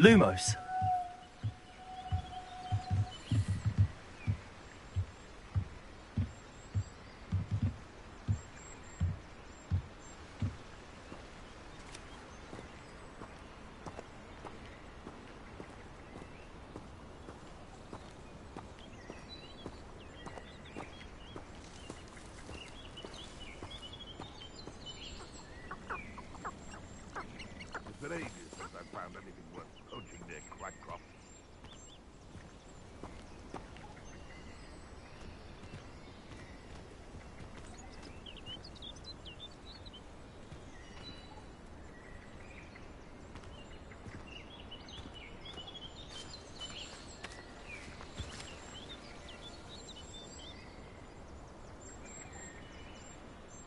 Lumos. It's been ages since I found anything worth poaching near Crackcroft.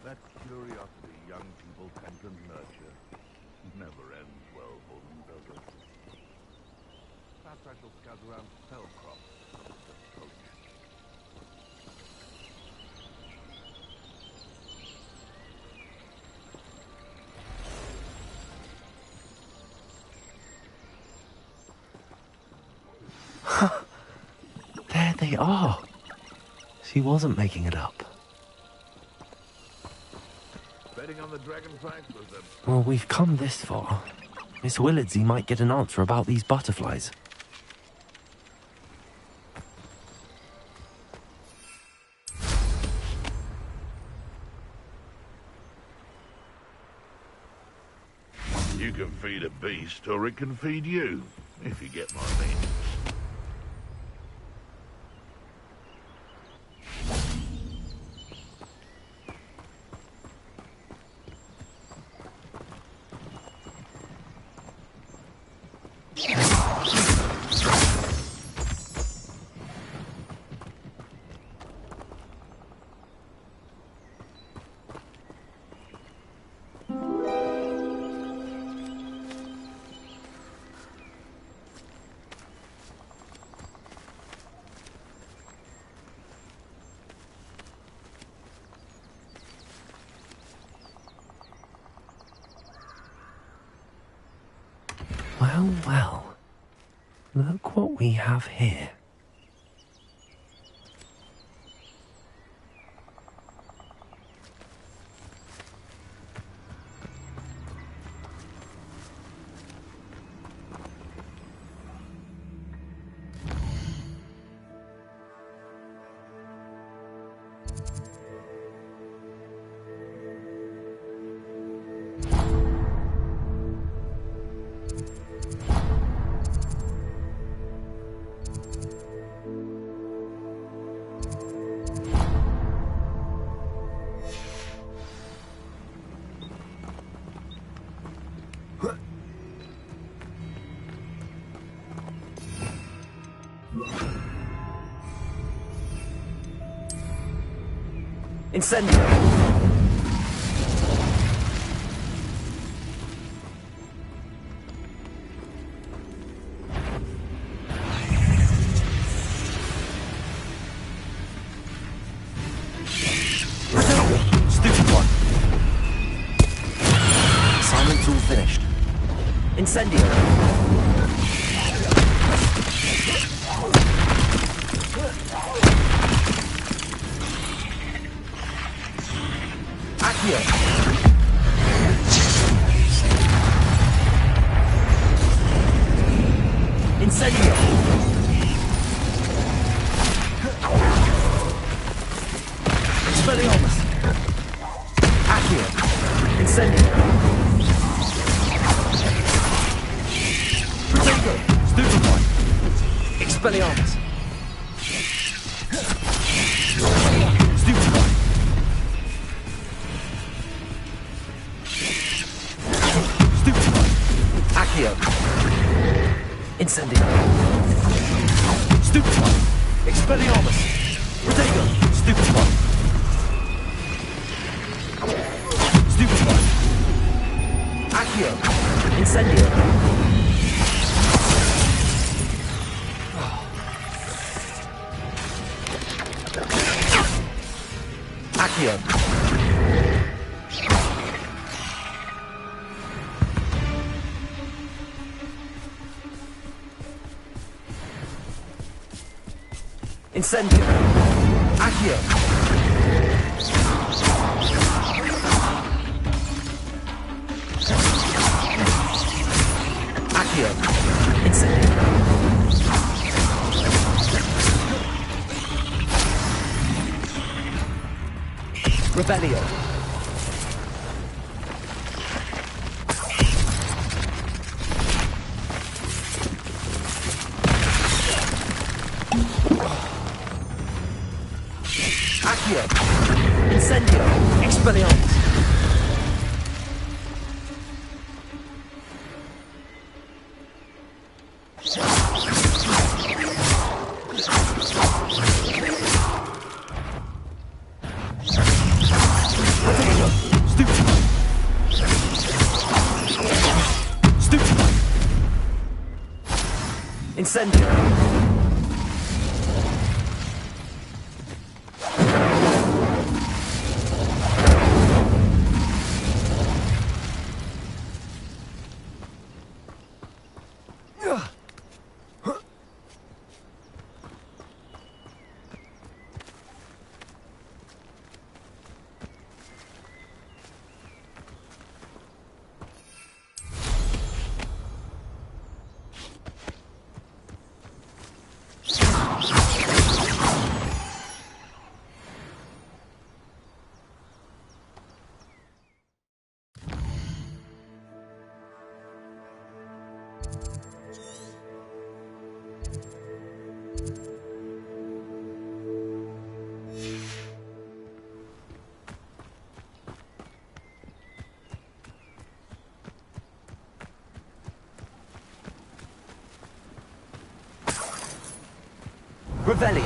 That curiosity young people tend to nurture never ends well for them, does it? Perhaps I shall scout around Spellcroft. There they are. She wasn't making it up. Betting on the dragonflies was a... Well, we've come this far. Miss Willardsey might get an answer about these butterflies. You can feed a beast, or it can feed you, if you get my meaning. Well, well. Look what we have here. Incendio! Stupid one. Assignment's all finished. Incendio! Incendio! Expelliarmus! Accio! Incendio! Protego! Stupefy! Expelliarmus! Stupefy! Stupefy! Accio! Incendio! Stupefy! Expelliarmus! Protego! Stupefy! Stupefy! Accio! Incendio! Accio! Incendio. Accio. Accio. Incendio. Rebellion. Accio. Incendio. Expelliarmus. Incendio. Revelio.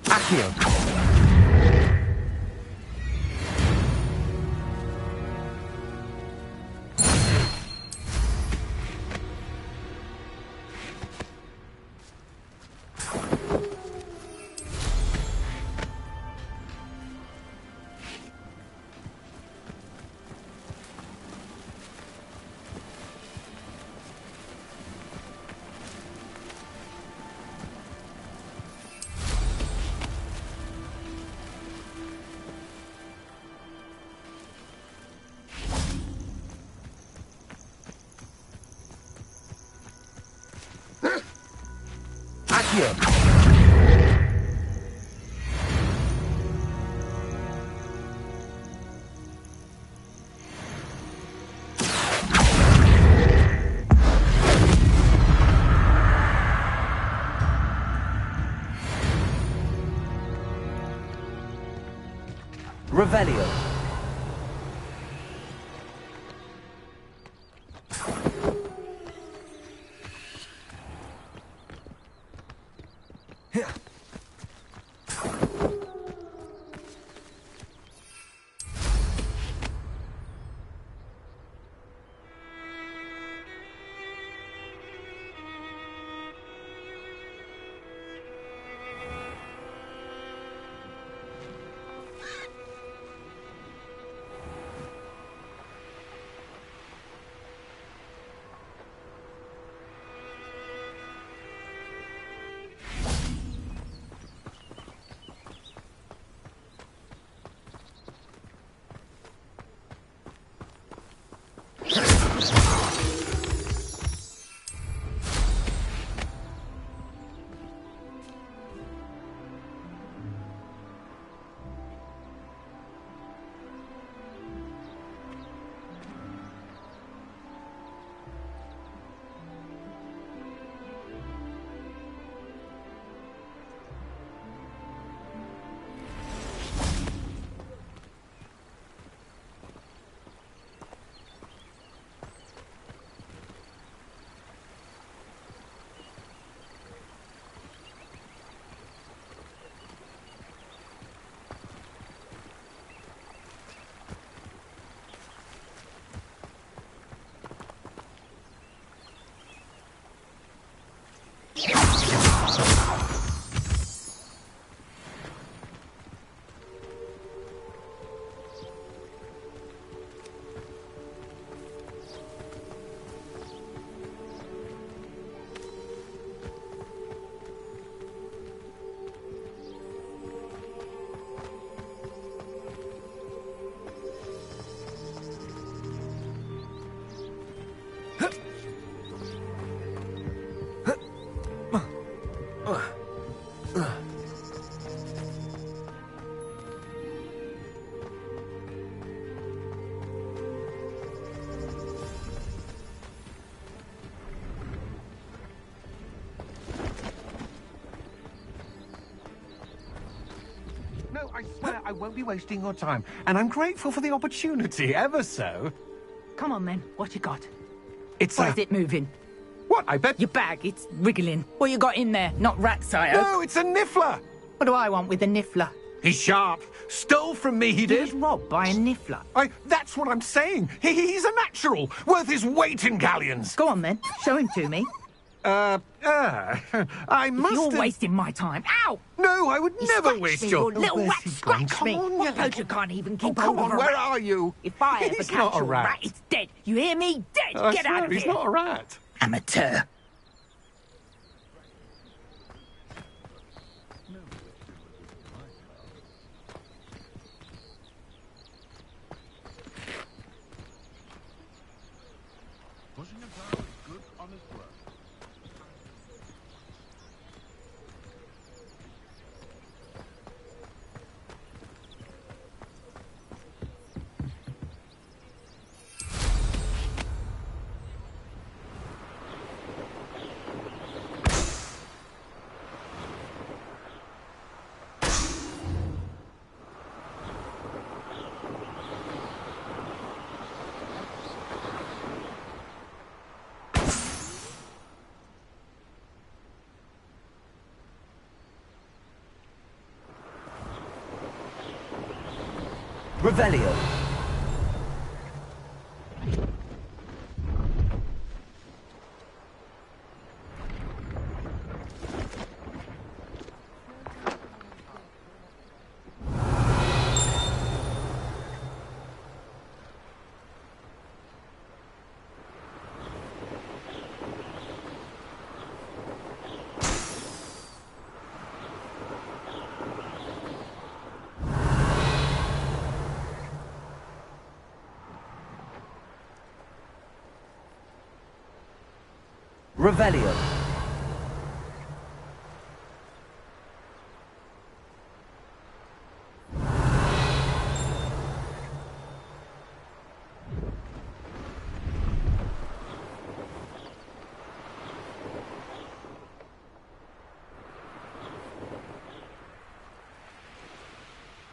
Accio. Accio. Revelio. I swear I won't be wasting your time. And I'm grateful for the opportunity, ever so. Come on, then. What you got? It's Why is it moving? What, I bet... Your bag, it's wriggling. What you got in there? Not rat, sire. No, it's a niffler! What do I want with a niffler? He's sharp. Stole from me, he He was did. robbed by a niffler. That's what I'm saying. He's a natural, worth his weight in galleons. Go on, then. Show him to me. I must You're have... wasting my time. Ow! No, I would You never scratched waste me, your... you little where's rat he gone? scratched Come me. on, What you goat little- you can't even Oh, keep come hold on, of a where rat? are you? If I ever He's catch not a a rat. rat, it's dead. You hear me? Dead. I Get out swear, of he's here. not a rat. Amateur. Pushing a plow is good, honest work. Revelio. Revelio.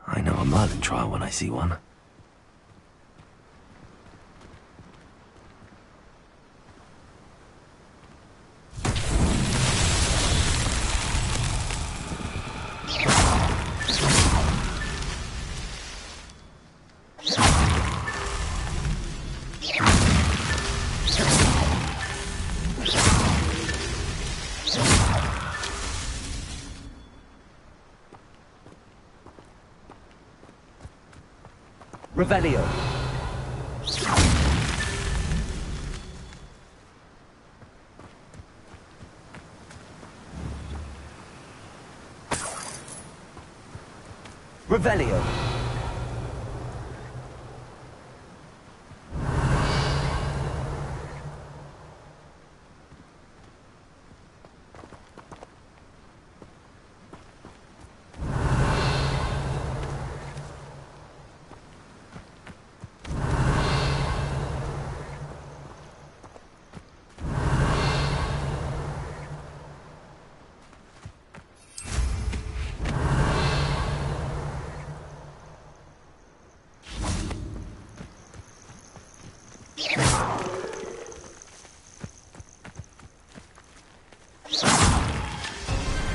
I know a Merlin trial when I see one. Revelio. Revelio.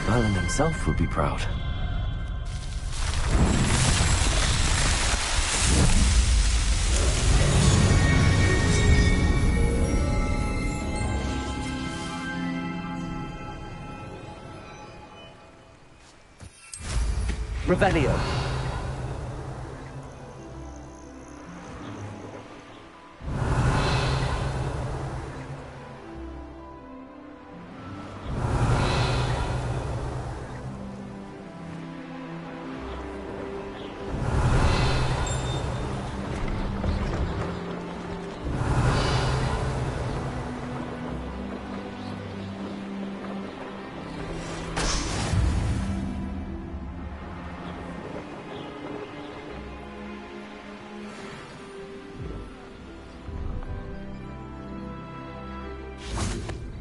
Merlin himself would be proud. Revelio.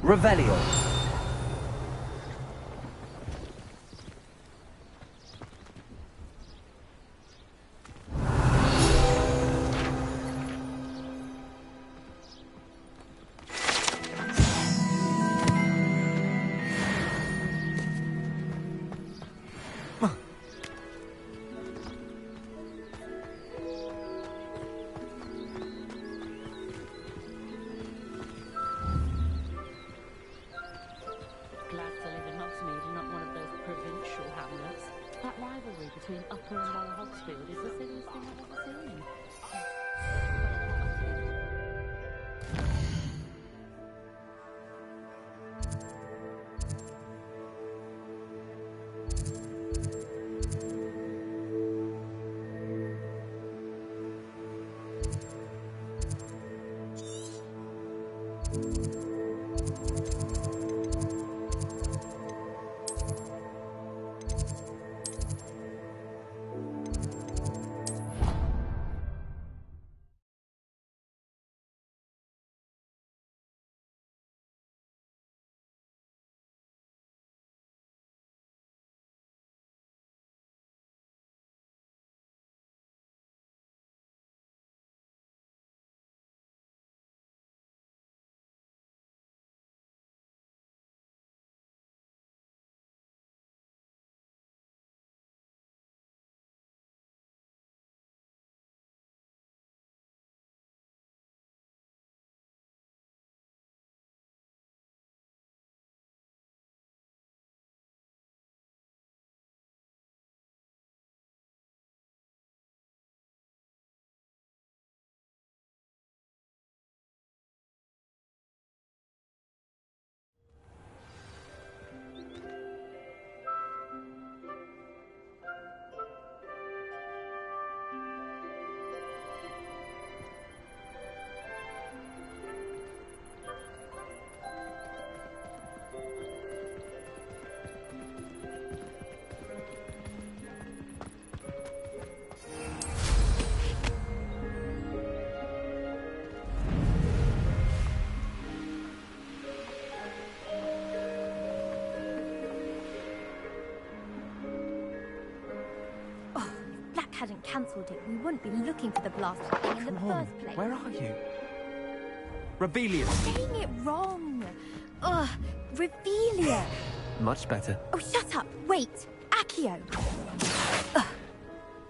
Revelio. hadn't cancelled it, we wouldn't be looking for the blasted thing in the Come on, first place. where are you? Rebellion. Saying it wrong. Ugh, Revelia. Much better. Oh, shut up. Wait. Accio. Ugh.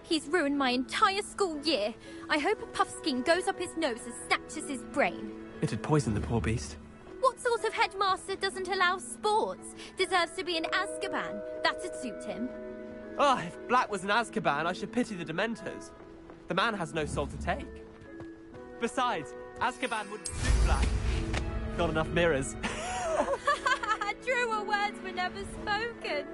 He's ruined my entire school year. I hope a puffskein goes up his nose and snatches his brain. It'd poison the poor beast. What sort of headmaster doesn't allow sports? Deserves to be in Azkaban. That'd suit him. Ah, if Black was in Azkaban, I should pity the Dementors. The man has no soul to take. Besides, Azkaban wouldn't suit Black. Not enough mirrors. Truer words were never spoken.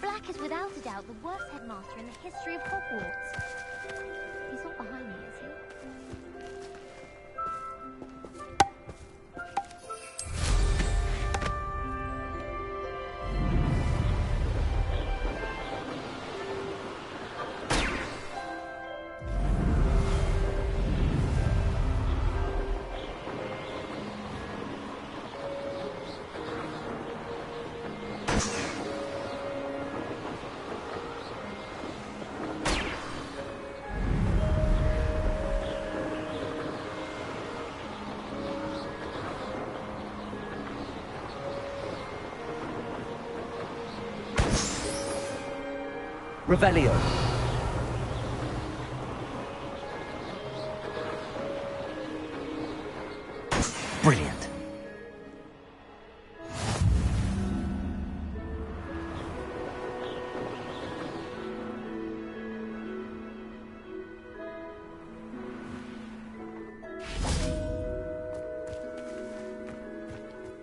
Black is without a doubt the worst headmaster in the history of Hogwarts. He's not behind me, is he? Revelio. Brilliant.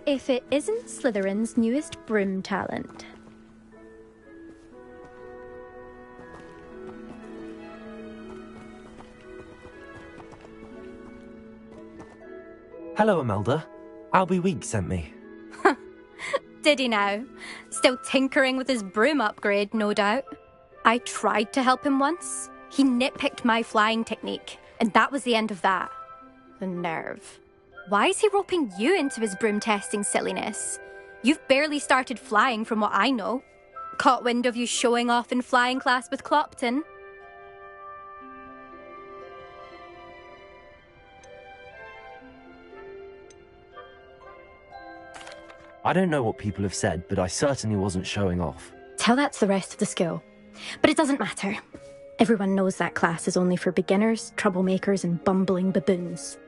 If it isn't Slytherin's newest broom talent. Hello, Imelda. Albie Week sent me. Did he now? Still tinkering with his broom upgrade, no doubt. I tried to help him once. He nitpicked my flying technique, and that was the end of that. The nerve. Why is he roping you into his broom testing silliness? You've barely started flying from what I know. Caught wind of you showing off in flying class with Clopton. I don't know what people have said, but I certainly wasn't showing off. Tell that to the rest of the school. But it doesn't matter. Everyone knows that class is only for beginners, troublemakers, and bumbling baboons.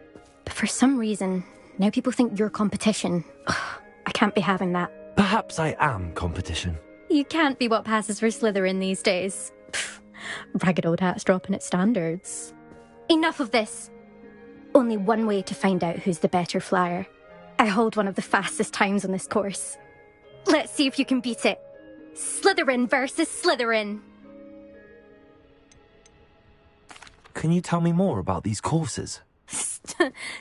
But for some reason, now people think you're competition. Ugh, I can't be having that. Perhaps I am competition. You can't be what passes for Slytherin these days. Pfft, ragged old hat's dropping its standards. Enough of this. Only one way to find out who's the better flyer. I hold one of the fastest times on this course. Let's see if you can beat it. Slytherin versus Slytherin. Can you tell me more about these courses?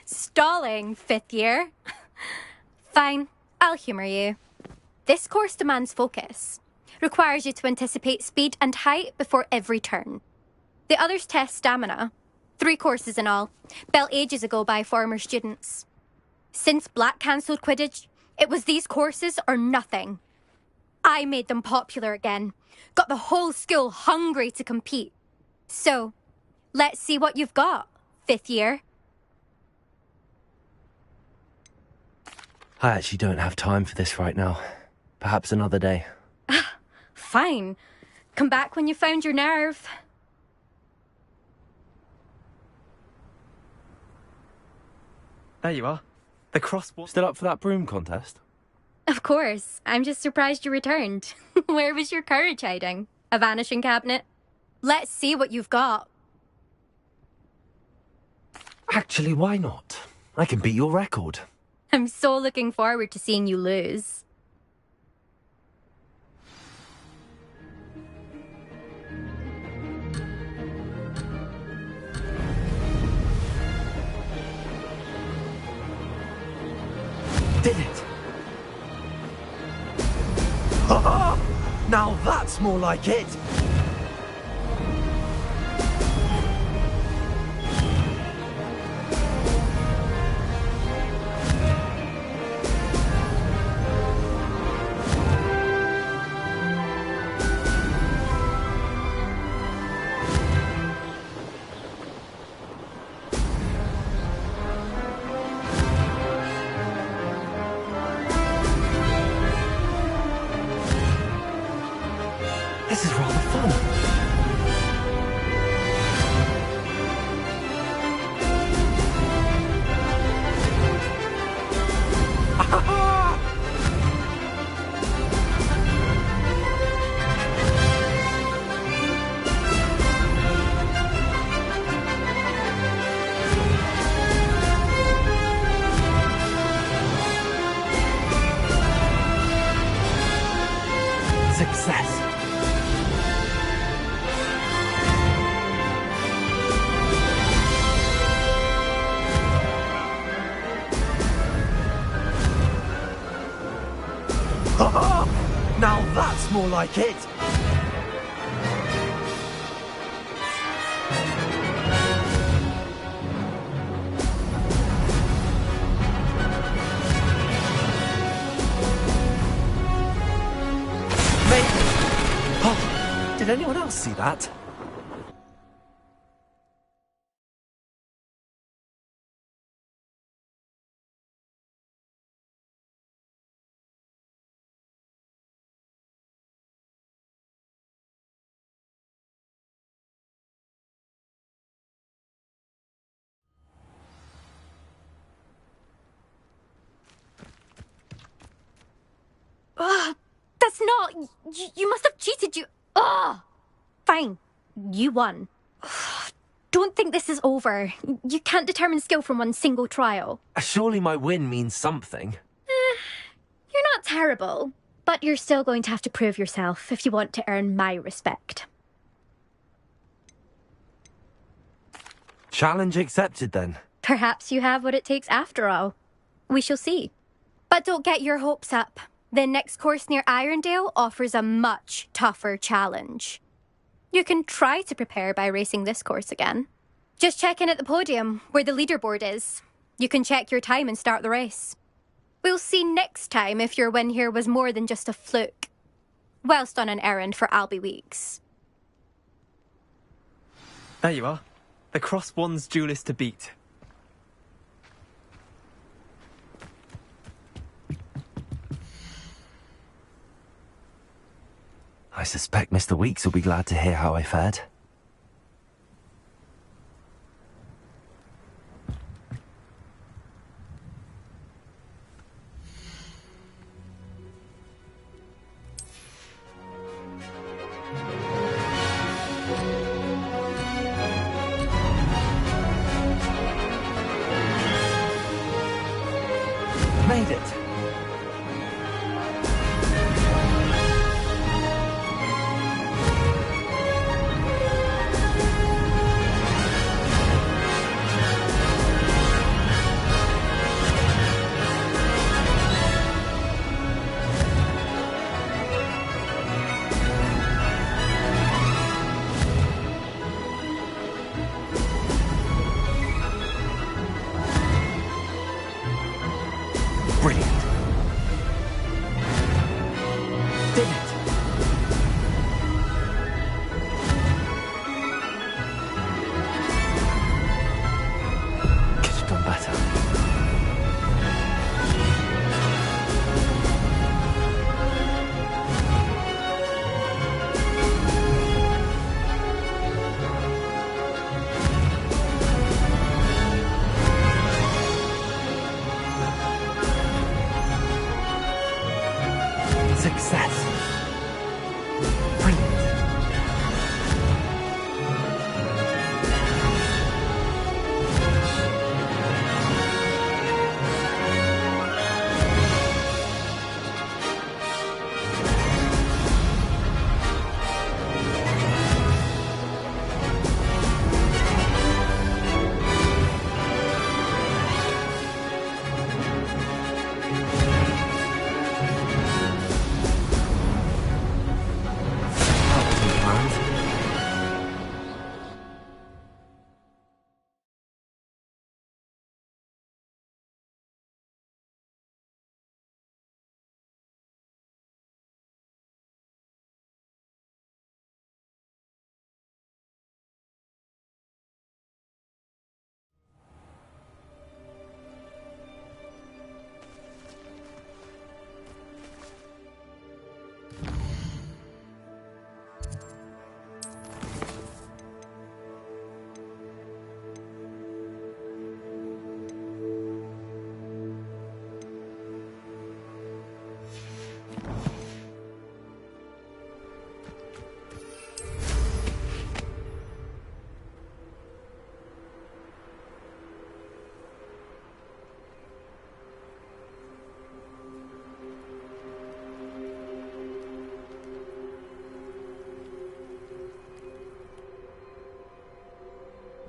Stalling, fifth year. Fine, I'll humour you. This course demands focus. Requires you to anticipate speed and height before every turn. The others test stamina. 3 courses in all, built ages ago by former students. Since Black cancelled Quidditch, it was these courses or nothing. I made them popular again. Got the whole school hungry to compete. So, let's see what you've got, fifth year. I actually don't have time for this right now. Perhaps another day. Fine. Come back when you found your nerve. There you are. The crosswalk. Still up for that broom contest? Of course. I'm just surprised you returned. Where was your courage hiding? A vanishing cabinet? Let's see what you've got. Actually, why not? I can beat your record. I'm so looking forward to seeing you lose. Did it! Now that's more like it! This is rather fun. Success. Now that's more like it. Oh, did anyone else see that? Ugh, that's not... You must have cheated, you... Ugh! Fine. You won. Ugh, don't think this is over. You can't determine skill from one single trial. Surely my win means something. You're not terrible, but you're still going to have to prove yourself if you want to earn my respect. Challenge accepted then. Perhaps you have what it takes after all. We shall see. But don't get your hopes up. The next course near Irondale offers a much tougher challenge. You can try to prepare by racing this course again. Just check in at the podium, where the leaderboard is. You can check your time and start the race. We'll see next time if your win here was more than just a fluke. Whilst on an errand for Albie Weeks. There you are. The Cross Wands duelist to beat. I suspect Mr. Weeks will be glad to hear how I fared. Made it! Brilliant. Did it. Could have done better. Success. Brilliant.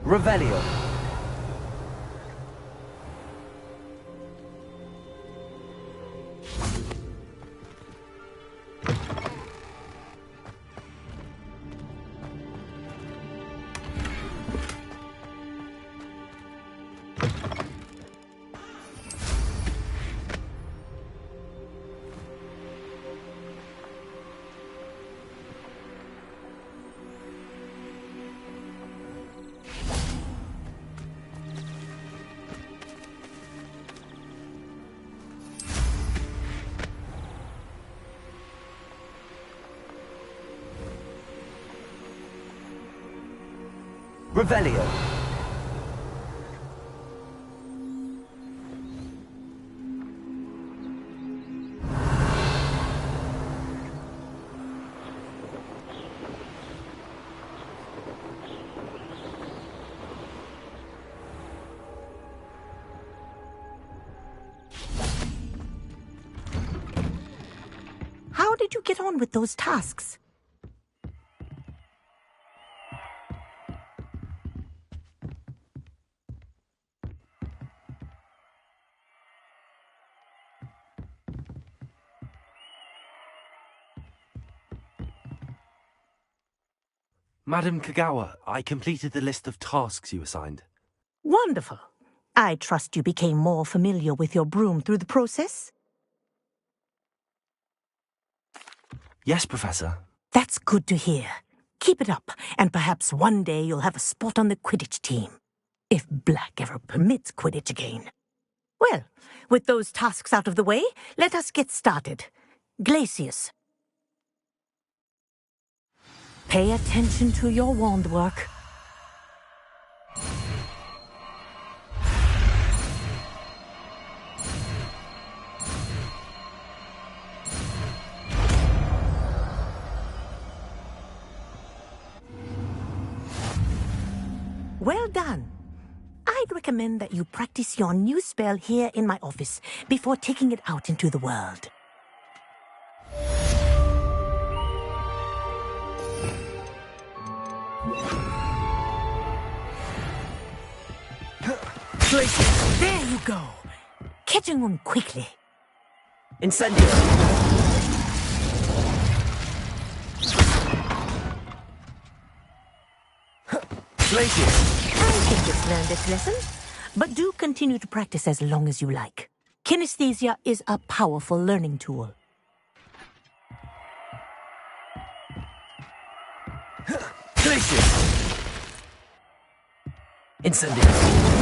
Revelio. Revelio. How did you get on with those tasks? Madam Kagawa, I completed the list of tasks you assigned. Wonderful. I trust you became more familiar with your broom through the process? Yes, Professor. That's good to hear. Keep it up, and perhaps one day you'll have a spot on the Quidditch team. If Black ever permits Quidditch again. Well, with those tasks out of the way, let us get started. Glacius. Pay attention to your wand work. Well done. I'd recommend that you practice your new spell here in my office before taking it out into the world. There you go. Catching on quickly. Incendio. I think it's learned its lesson, but do continue to practice as long as you like. Kinesthesia is a powerful learning tool. Incendio.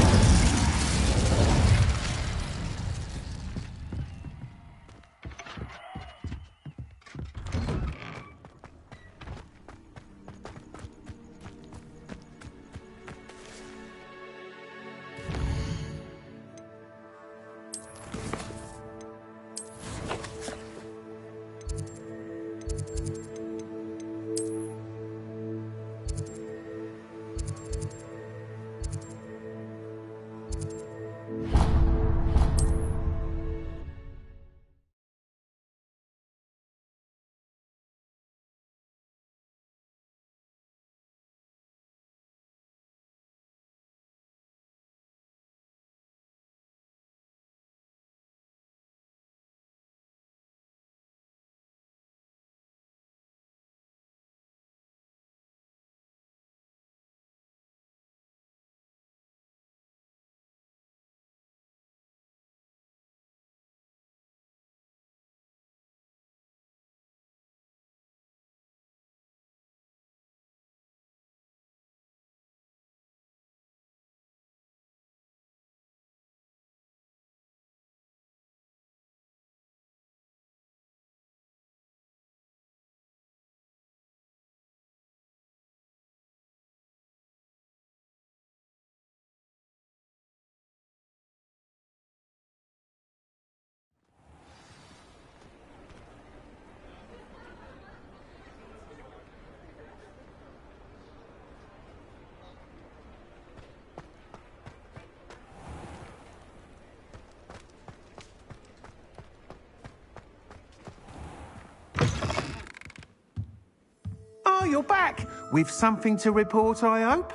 Oh, you're back. With something to report, I hope?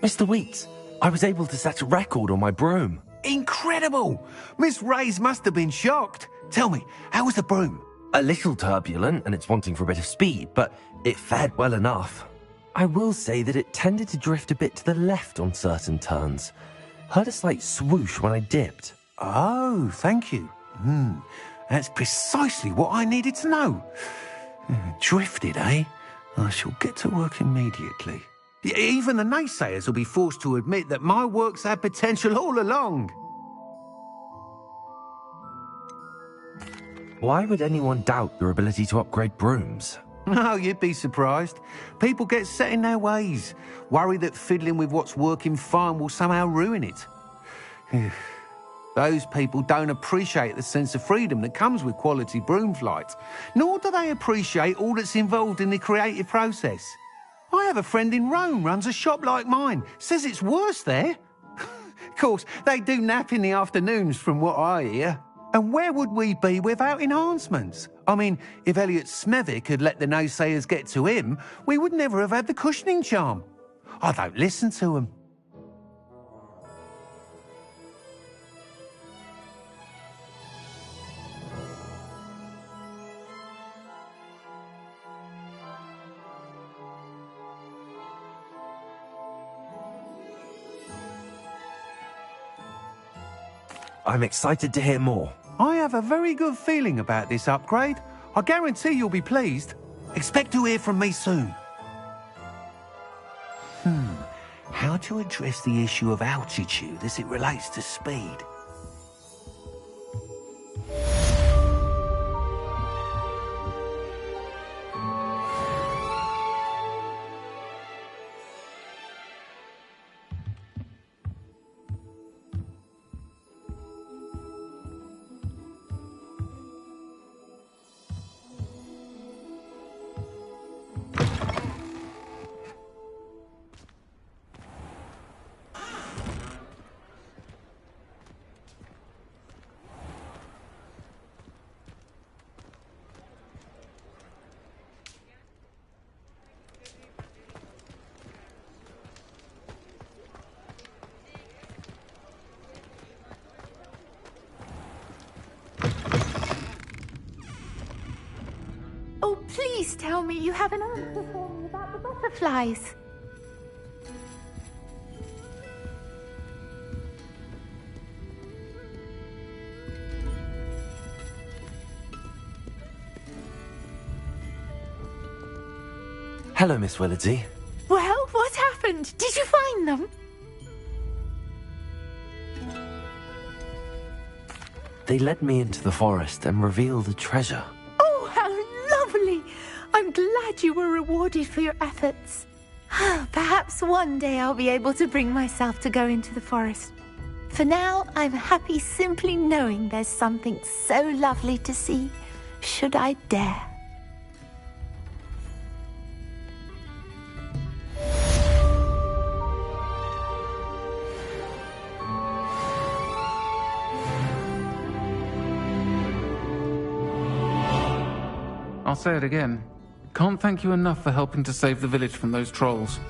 Mr. Wheats, I was able to set a record on my broom. Incredible! Miss Ray's must have been shocked. Tell me, how was the broom? A little turbulent and it's wanting for a bit of speed, but it fared well enough. I will say that it tended to drift a bit to the left on certain turns. Heard a slight swoosh when I dipped. Oh, thank you. That's precisely what I needed to know. Drifted, eh? I shall get to work immediately. Even the naysayers will be forced to admit that my work's had potential all along. Why would anyone doubt your ability to upgrade brooms? No, you'd be surprised. People get set in their ways, worry that fiddling with what's working fine will somehow ruin it. Those people don't appreciate the sense of freedom that comes with quality broom flight, nor do they appreciate all that's involved in the creative process. I have a friend in Rome runs a shop like mine, says it's worse there. Of course, they do nap in the afternoons from what I hear. And where would we be without enhancements? I mean, if Elliot Smethwick had let the naysayers get to him, we would never have had the cushioning charm. I don't listen to them. I'm excited to hear more. I have a very good feeling about this upgrade. I guarantee you'll be pleased. Expect to hear from me soon. How to address the issue of altitude as it relates to speed? Oh, please tell me you have an answer for me about the butterflies. Hello, Miss Willardsey. Well, what happened? Did you find them? They led me into the forest and revealed a treasure. Oh, how lovely! I'm glad you were rewarded for your efforts. Perhaps one day I'll be able to bring myself to go into the forest. For now, I'm happy simply knowing there's something so lovely to see, should I dare. I'll say it again. Can't thank you enough for helping to save the village from those trolls.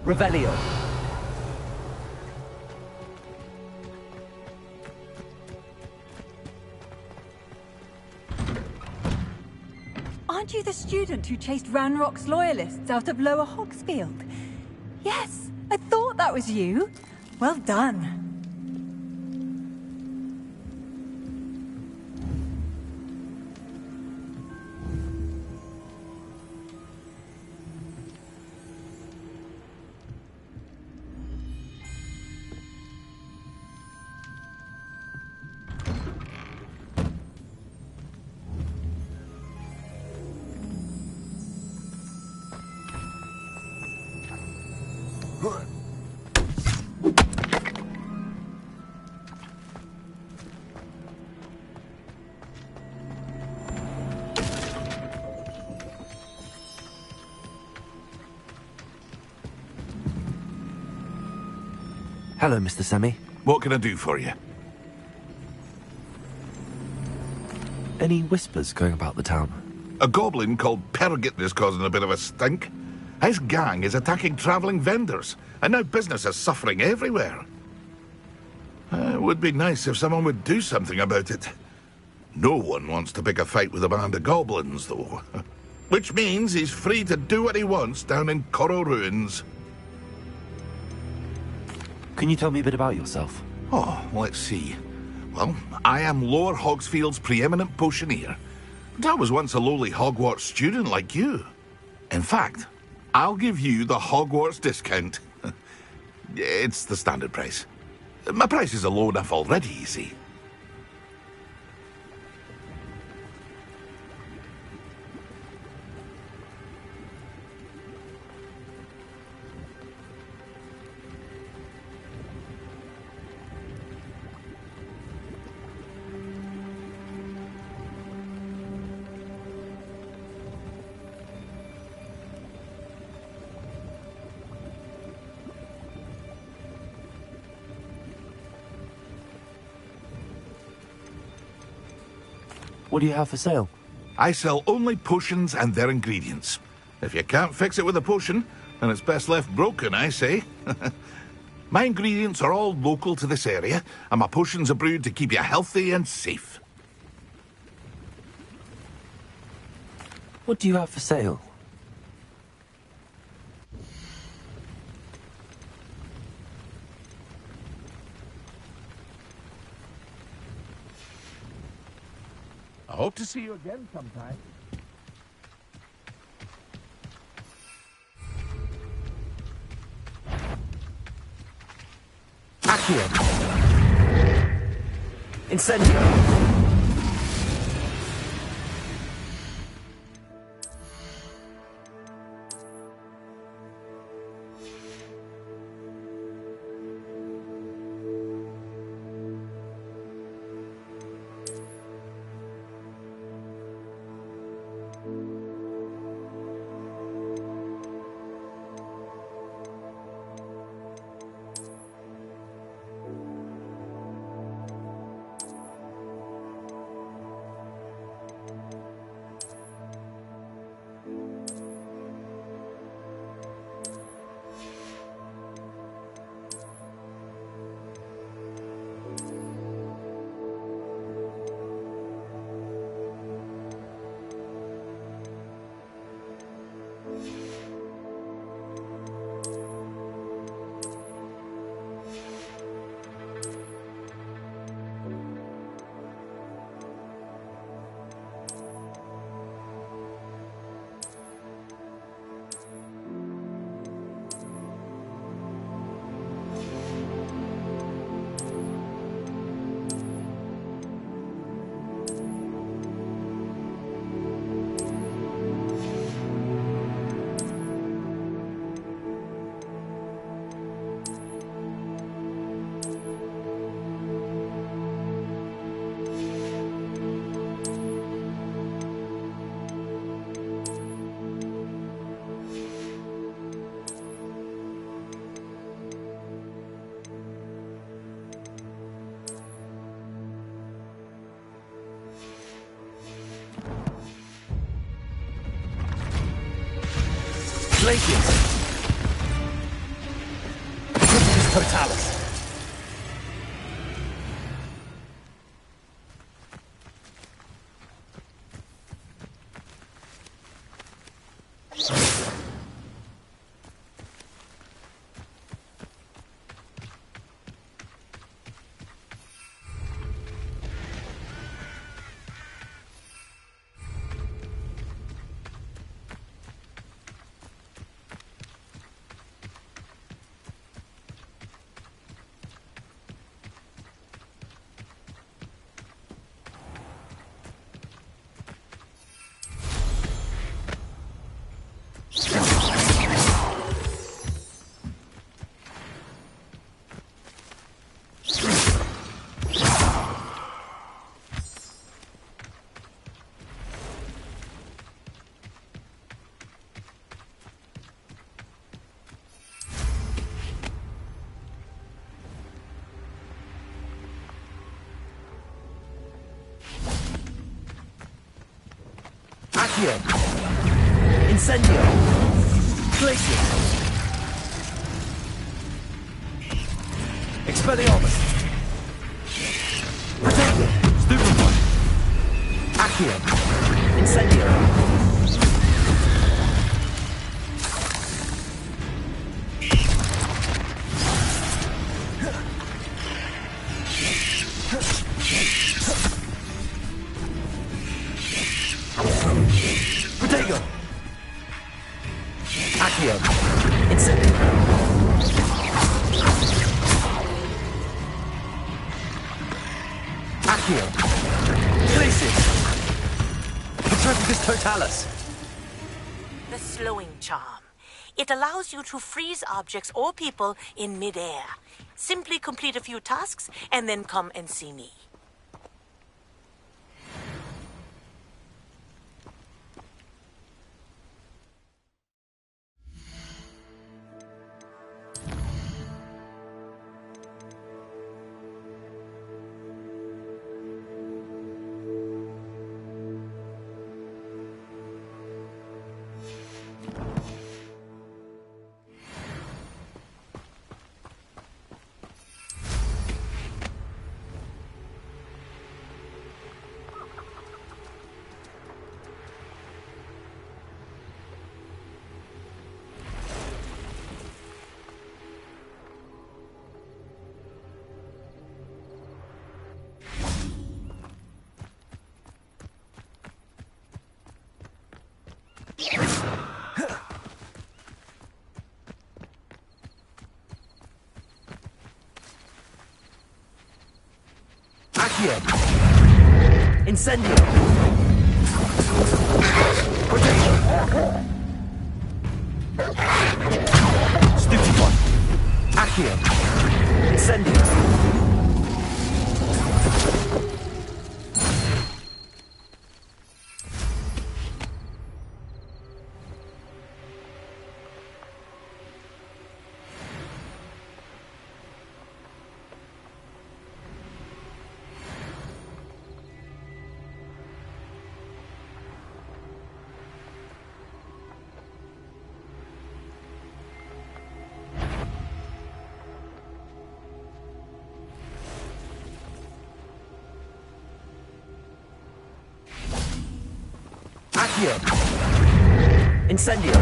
Revelio. Aren't you the student who chased Ranrock's loyalists out of Lower Hogsfield? Yes, I thought that was you. Well done. Hello, Mr. Semi. What can I do for you? Any whispers going about the town? A goblin called Pergit is causing a bit of a stink. His gang is attacking travelling vendors, and now business is suffering everywhere. It would be nice if someone would do something about it. No one wants to pick a fight with a band of goblins, though. Which means he's free to do what he wants down in Coral Ruins. Can you tell me a bit about yourself? Oh, let's see. Well, I am Lower Hogsfield's preeminent potioneer. But I was once a lowly Hogwarts student like you. In fact, I'll give you the Hogwarts discount. It's the standard price. My prices are low enough already, you see. What do you have for sale? I sell only potions and their ingredients. If you can't fix it with a potion, then it's best left broken, I say. My ingredients are all local to this area, and my potions are brewed to keep you healthy and safe. What do you have for sale? I hope to see you again sometime. Accio. Incendio. Retributus Totalis. Accio. Incendio. Glacius. Expelliarmus. Protector. Stupefy. Accio. Incendio. Protego. Accio. Incendio. Accio. Glacius. Retributus Totalis. The slowing charm. It allows you to freeze objects or people in midair. Simply complete a few tasks and then come and see me. Accio. Incendio. Protego. Stupefy. Accio. Incendio. Accio. Incendio.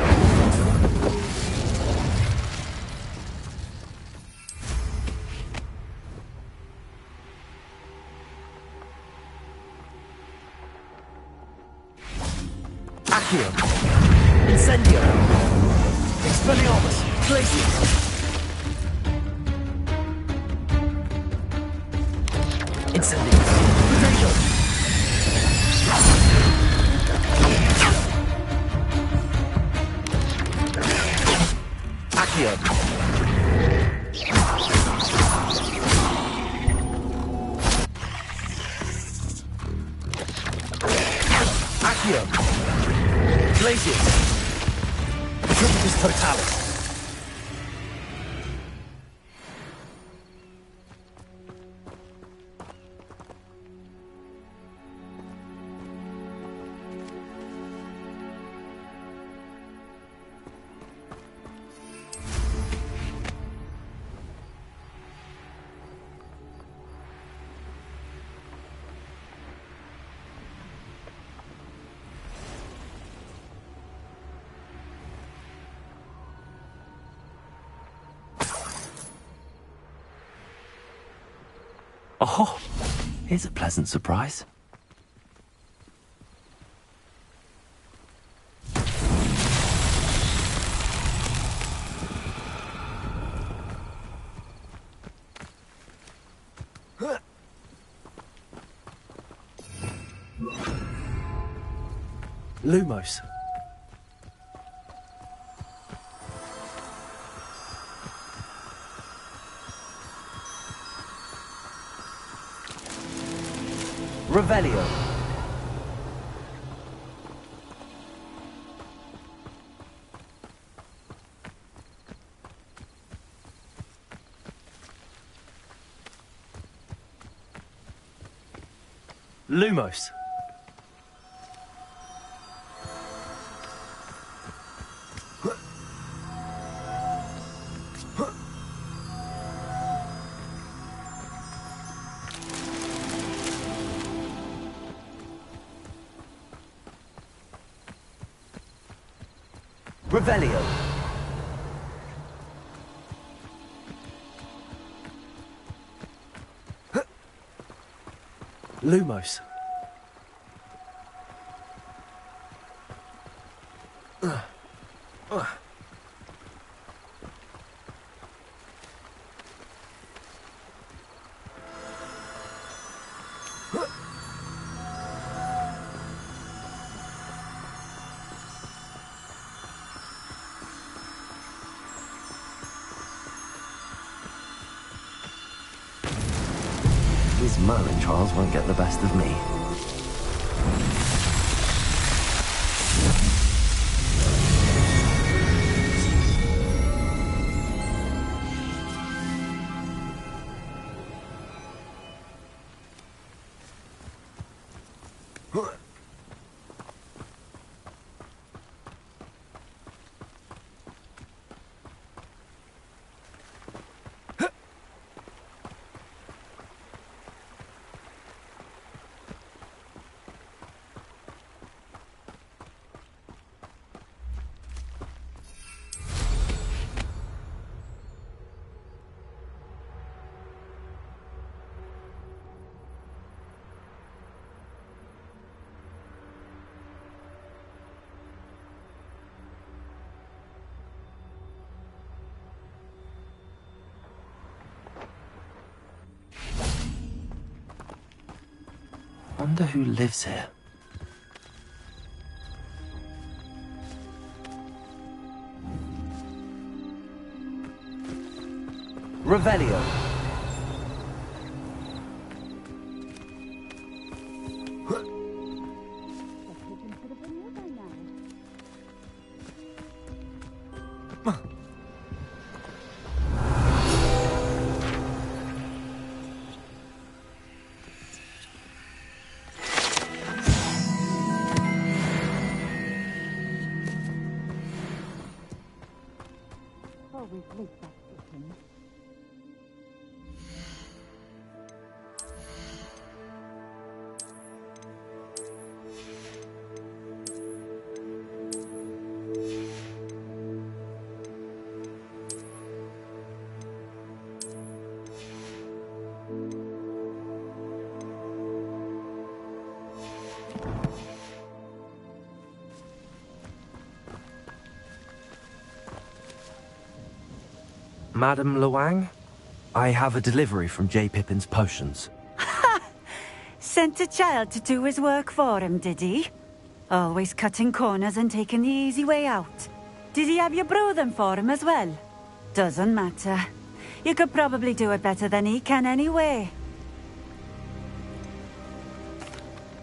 Accio. Incendio. Expelliarmus. Glacius. Incendio. Protego. Accio. Accio. Glacius. Retributus Totalis. Oh, here's a pleasant surprise. Lumos. Revelio. Lumos. Revelio. Lumos. These Merlin trials won't get the best of me. Wonder who lives here. Revelio. Madam Luang, I have a delivery from J. Pippin's Potions. Sent a child to do his work for him, did he? Always cutting corners and taking the easy way out. Did he have you brew them for him as well? Doesn't matter. You could probably do it better than he can anyway.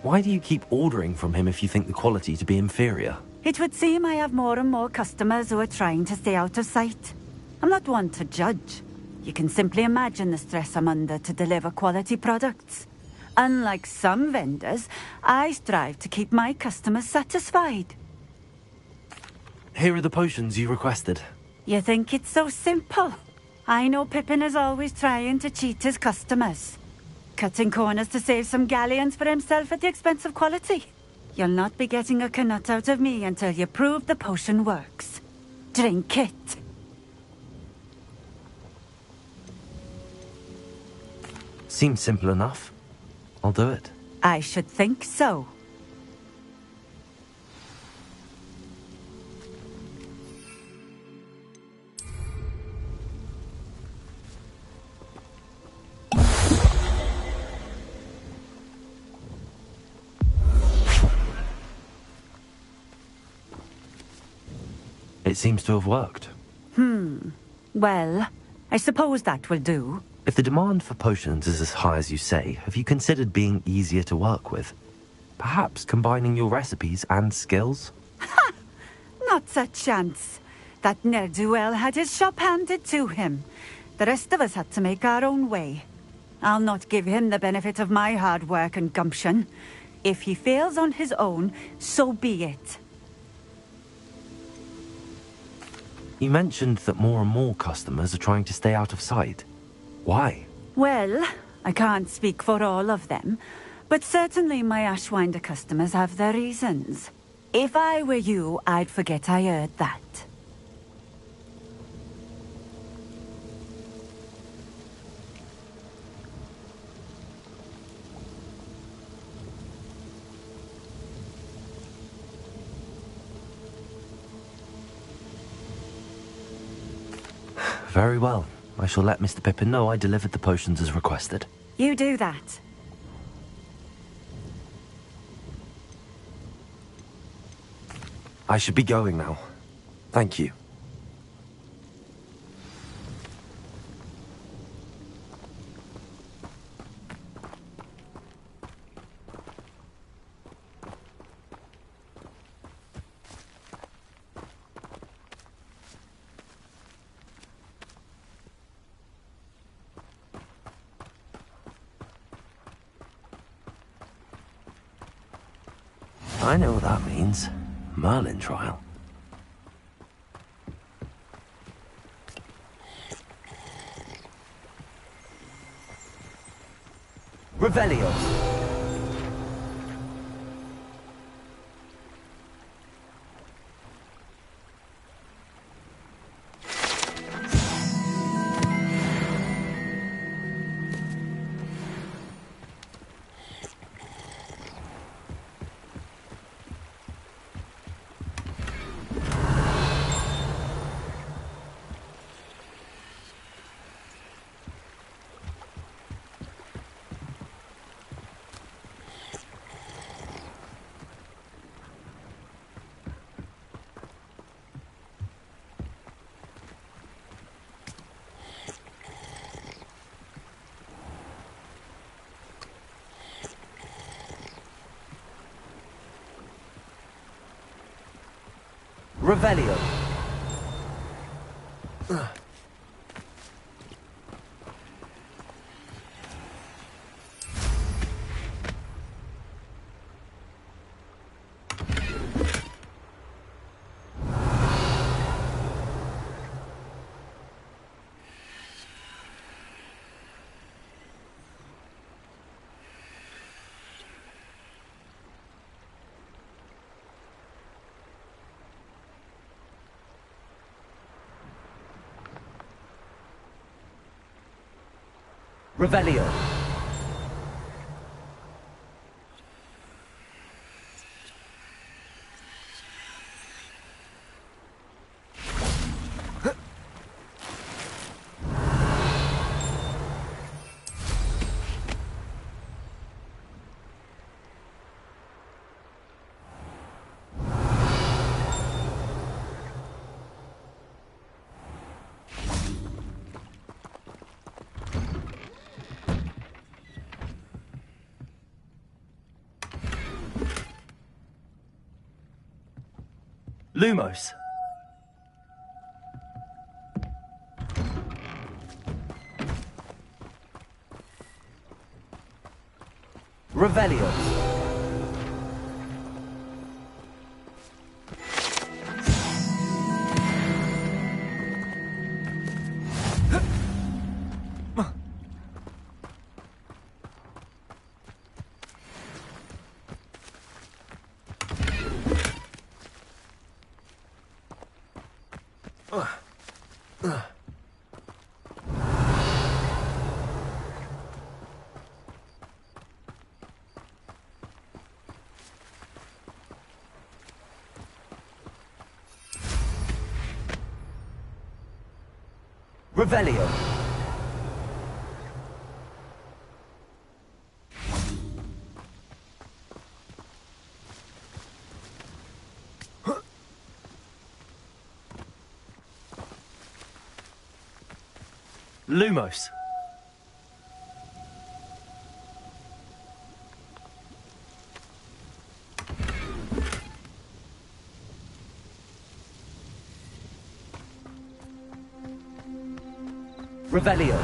Why do you keep ordering from him if you think the quality to be inferior? It would seem I have more and more customers who are trying to stay out of sight. I'm not one to judge. You can simply imagine the stress I'm under to deliver quality products. Unlike some vendors, I strive to keep my customers satisfied. Here are the potions you requested. You think it's so simple? I know Pippin is always trying to cheat his customers. Cutting corners to save some galleons for himself at the expense of quality. You'll not be getting a canut out of me until you prove the potion works. Drink it. Seems simple enough. I'll do it. I should think so. It seems to have worked. Well, I suppose that will do. If the demand for potions is as high as you say, have you considered being easier to work with? Perhaps combining your recipes and skills? Not a chance. That ne'er-do-well had his shop handed to him. The rest of us had to make our own way. I'll not give him the benefit of my hard work and gumption. If he fails on his own, so be it. You mentioned that more and more customers are trying to stay out of sight. Why? Well, I can't speak for all of them, but certainly my Ashwinder customers have their reasons. If I were you, I'd forget I heard that. Very well. I shall let Mr. Pippin know I delivered the potions as requested. You do that. I should be going now. Thank you. I know what that means. Merlin trial. Revelio. Revelio. Revelio. Lumos. Revelio. Revelio. Lumos. Revelio.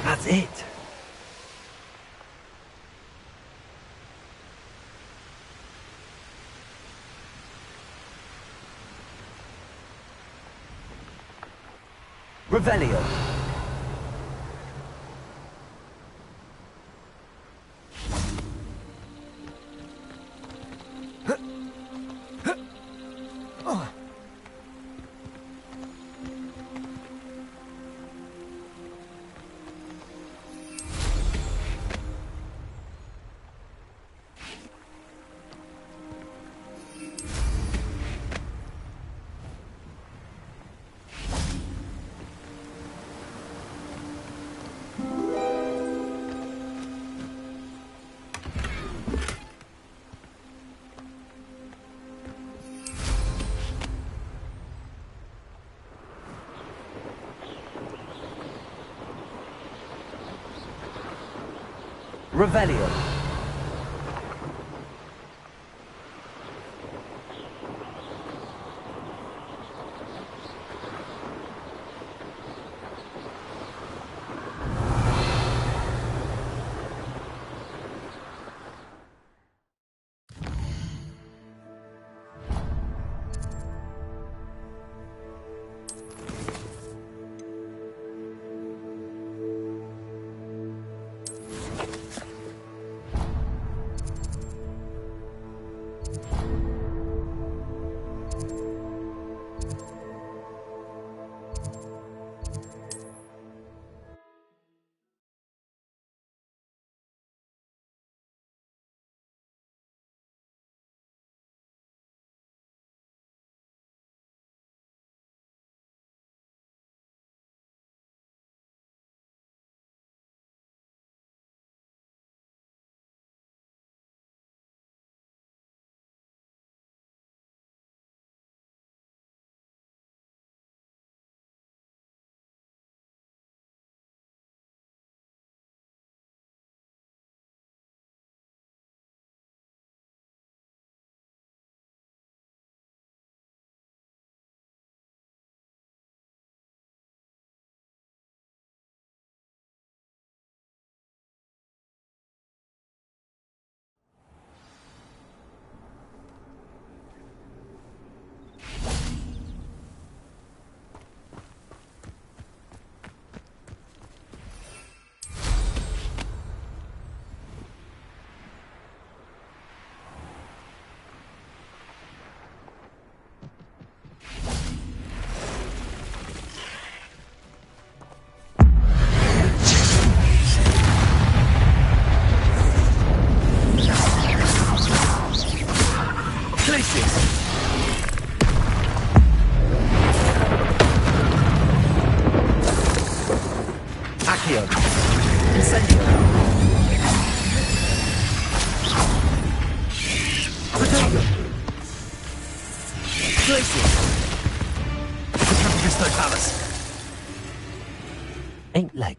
That's it. Revelio. Revelio.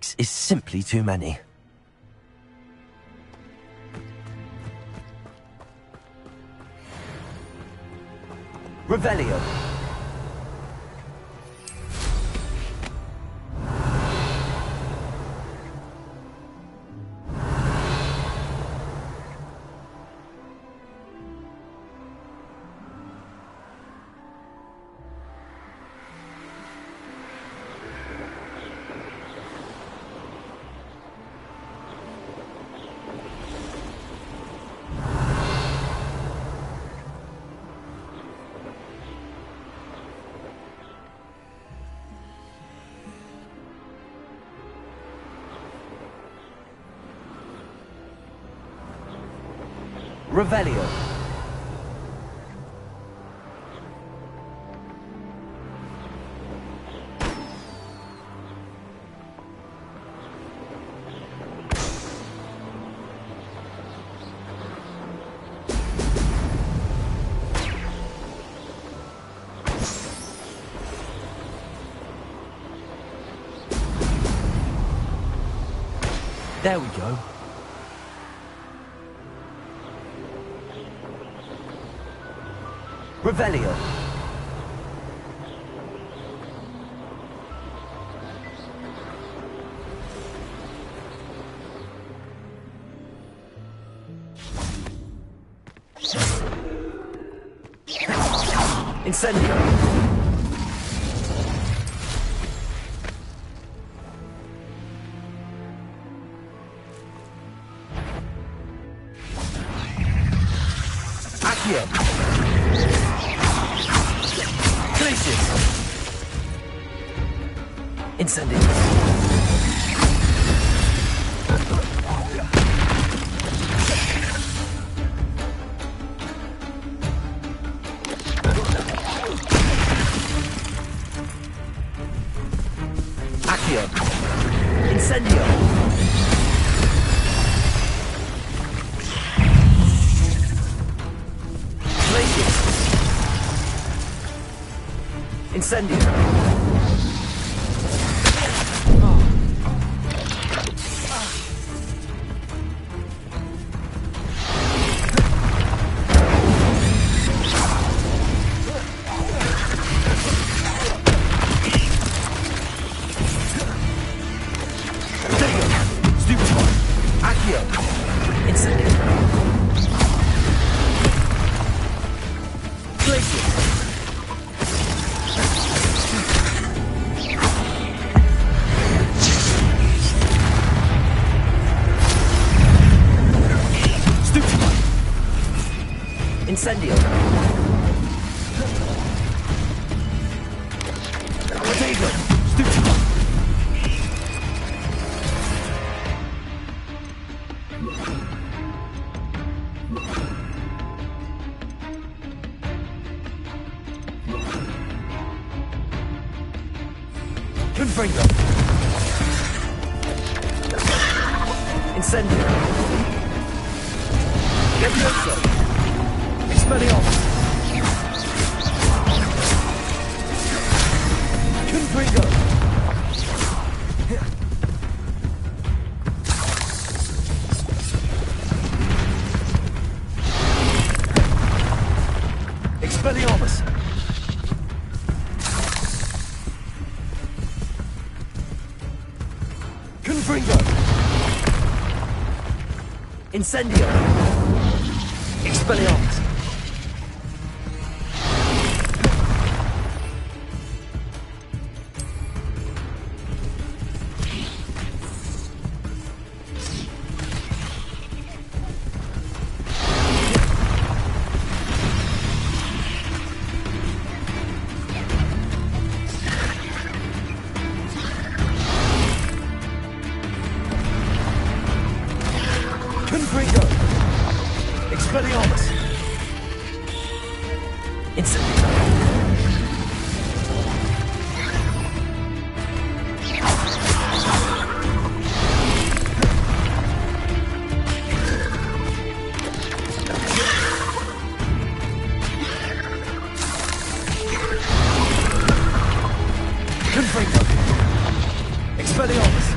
6 is simply too many. Revelio. Revelio. There we go. Revelio. Incendio. Accio. Incendio. Accio. Incendio. Glacius. Incendio. Incendio. Potato. Stupid. Confringo. Incendio. Levioso. Expelliarmus. Confringo. Expelliarmus. Confringo. Incendio. Expelliarmus. Confringo. Expelliarmus. Incendio. Confringo. Expelliarmus.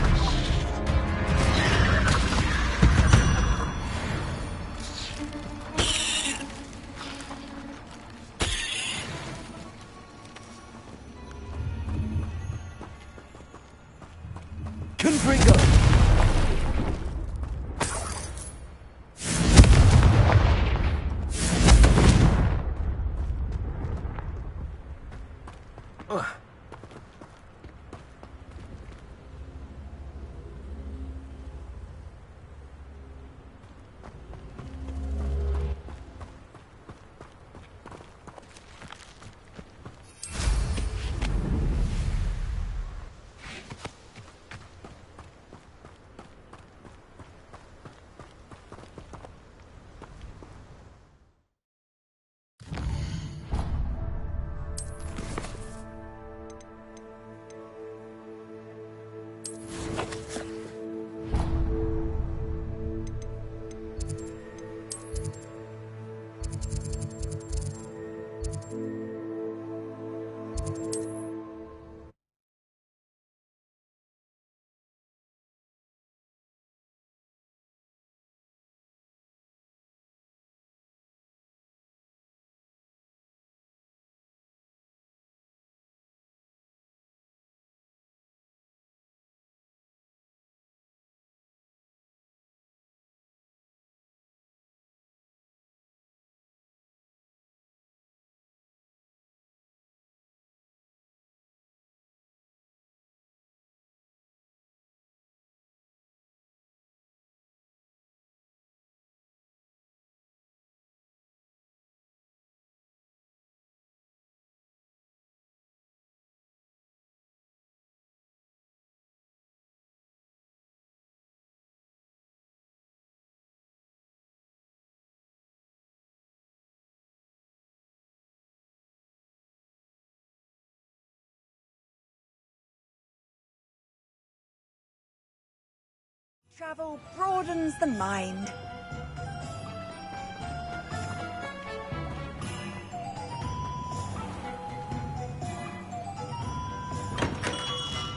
Travel broadens the mind.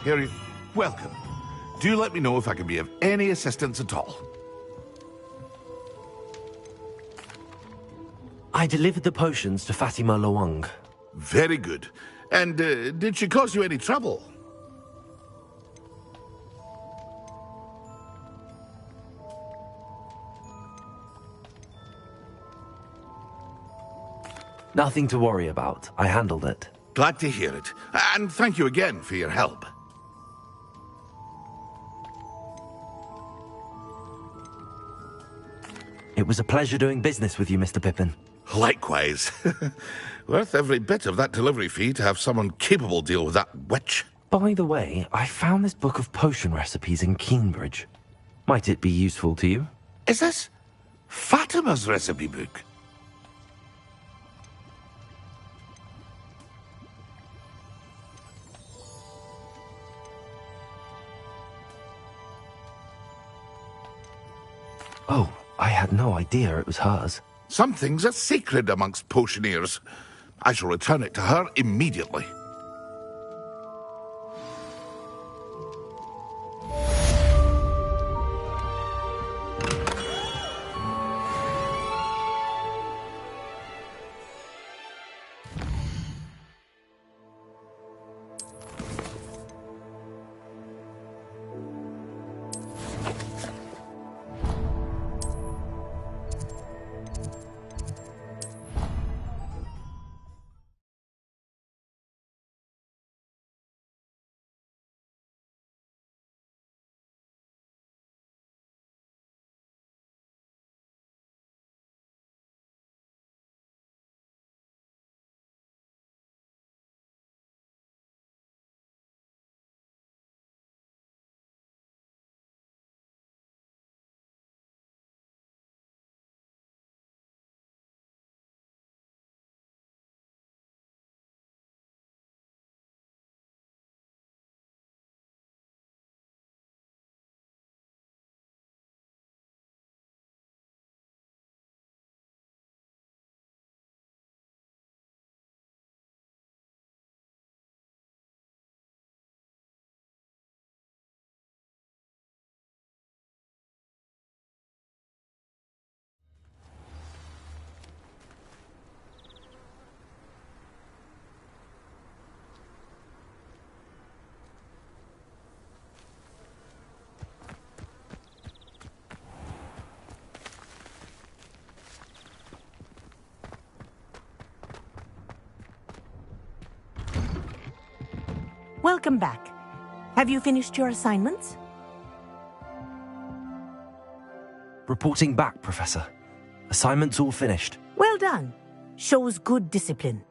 Harry, welcome. Do let me know if I can be of any assistance at all. I delivered the potions to Fatima Lawang. Very good. And did she cause you any trouble? Nothing to worry about. I handled it. Glad to hear it. And thank you again for your help. It was a pleasure doing business with you, Mr. Pippin. Likewise. Worth every bit of that delivery fee to have someone capable deal with that witch. By the way, I found this book of potion recipes in Cambridge. Might it be useful to you? Is this Fatima's recipe book? Oh, I had no idea it was hers. Some things are sacred amongst potioneers. I shall return it to her immediately. Welcome back. Have you finished your assignments? Reporting back, Professor. Assignment's all finished. Well done. Shows good discipline.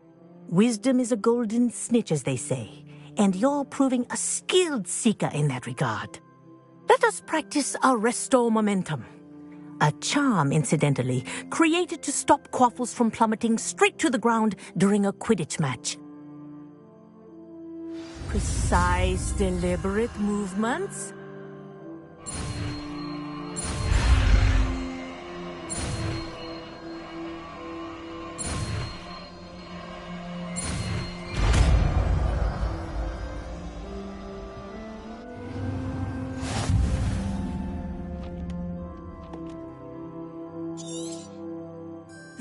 Wisdom is a golden snitch, as they say, and you're proving a skilled seeker in that regard. Let us practice Arresto Momentum. A charm, incidentally, created to stop quaffles from plummeting straight to the ground during a Quidditch match. Precise, deliberate movements.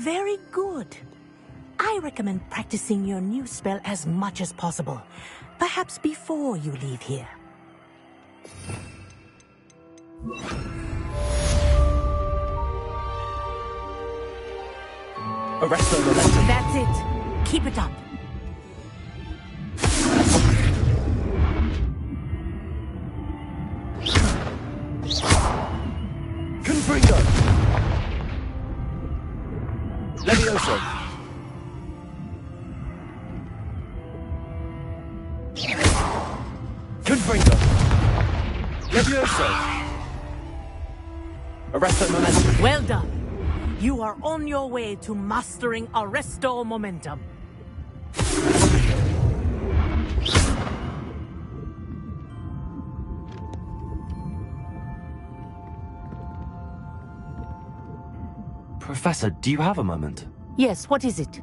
Very good. I recommend practicing your new spell as much as possible. Perhaps before you leave here. Arresto Momentum. That's it. Keep it up. Confringo. Levioso. Confringo. Levioso. Arresto Momentum. Well done. You are on your way to mastering Arresto Momentum. Professor, do you have a moment? Yes, what is it?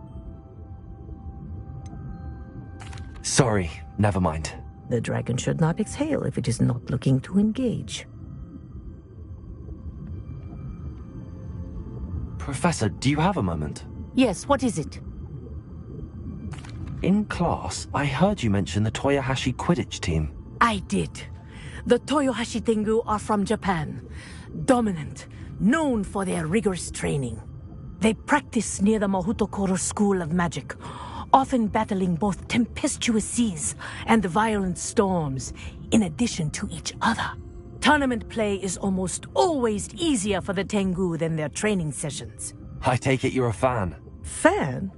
Sorry, never mind. The dragon should not exhale if it is not looking to engage. Professor, do you have a moment? Yes, what is it? In class, I heard you mention the Toyohashi Quidditch team. I did. The Toyohashi Tengu are from Japan. Dominant, known for their rigorous training. They practice near the Mahutokoro School of Magic, often battling both tempestuous seas and violent storms, in addition to each other. Tournament play is almost always easier for the Tengu than their training sessions. I take it you're a fan. Fan?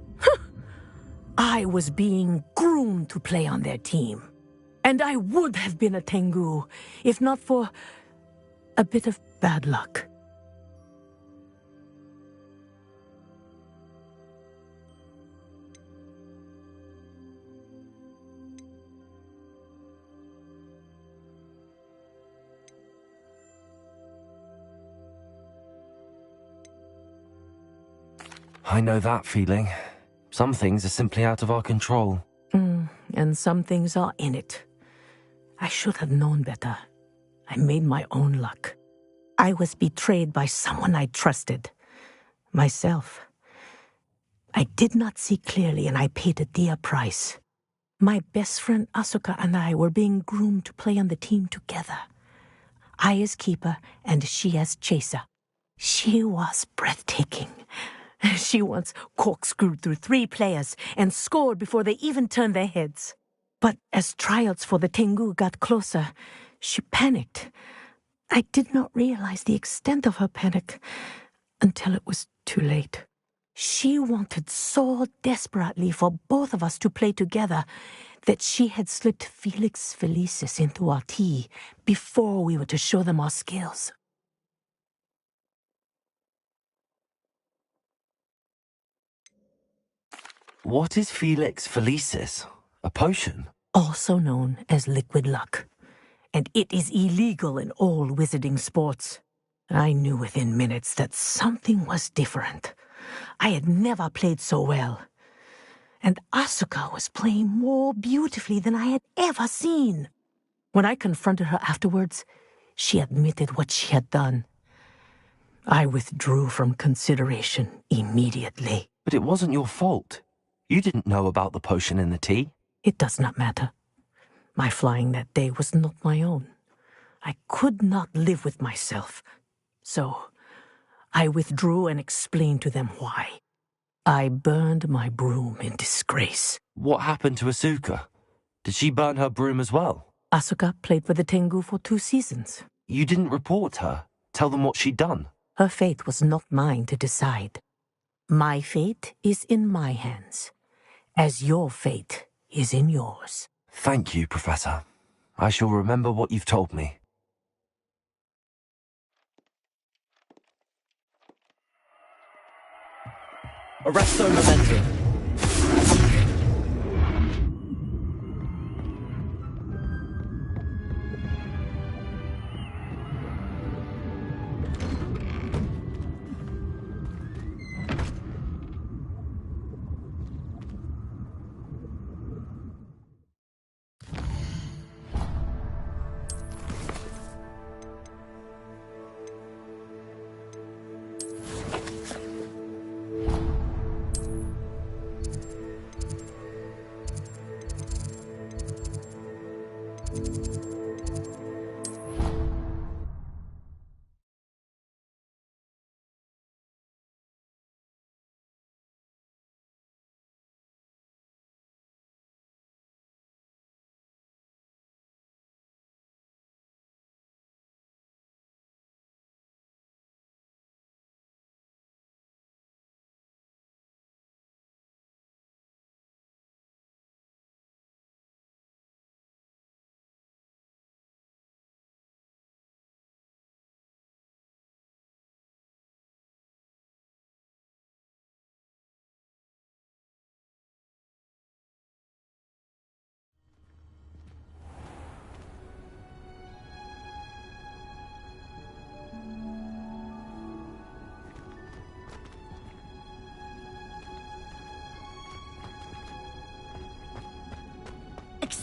I was being groomed to play on their team. And I would have been a Tengu, if not for a bit of bad luck. I know that feeling. Some things are simply out of our control. And some things are in it. I should have known better. I made my own luck. I was betrayed by someone I trusted. Myself. I did not see clearly, and I paid a dear price. My best friend Asuka and I were being groomed to play on the team together. I as keeper, and she as chaser. She was breathtaking. She once corkscrewed through 3 players and scored before they even turned their heads. But as tryouts for the Tengu got closer, she panicked. I did not realize the extent of her panic until it was too late. She wanted so desperately for both of us to play together that she had slipped Felix Felicis into our tea before we were to show them our skills. What is Felix Felicis? A potion? Also known as liquid luck. And it is illegal in all wizarding sports. I knew within minutes that something was different. I had never played so well. And Asuka was playing more beautifully than I had ever seen. When I confronted her afterwards, she admitted what she had done. I withdrew from consideration immediately. But it wasn't your fault. You didn't know about the potion in the tea. It does not matter. My flying that day was not my own. I could not live with myself. So, I withdrew and explained to them why. I burned my broom in disgrace. What happened to Asuka? Did she burn her broom as well? Asuka played for the Tengu for 2 seasons. You didn't report her? Tell them what she'd done? Her fate was not mine to decide. My fate is in my hands, as your fate is in yours. Thank you, Professor. I shall remember what you've told me. Arresto momentum.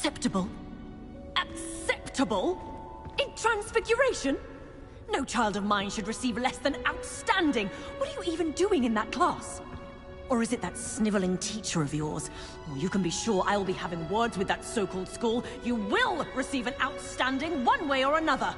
Acceptable? Acceptable? In Transfiguration? No child of mine should receive less than outstanding. What are you even doing in that class? Or is it that snivelling teacher of yours? Well, you can be sure I will be having words with that so-called school. You will receive an outstanding one way or another.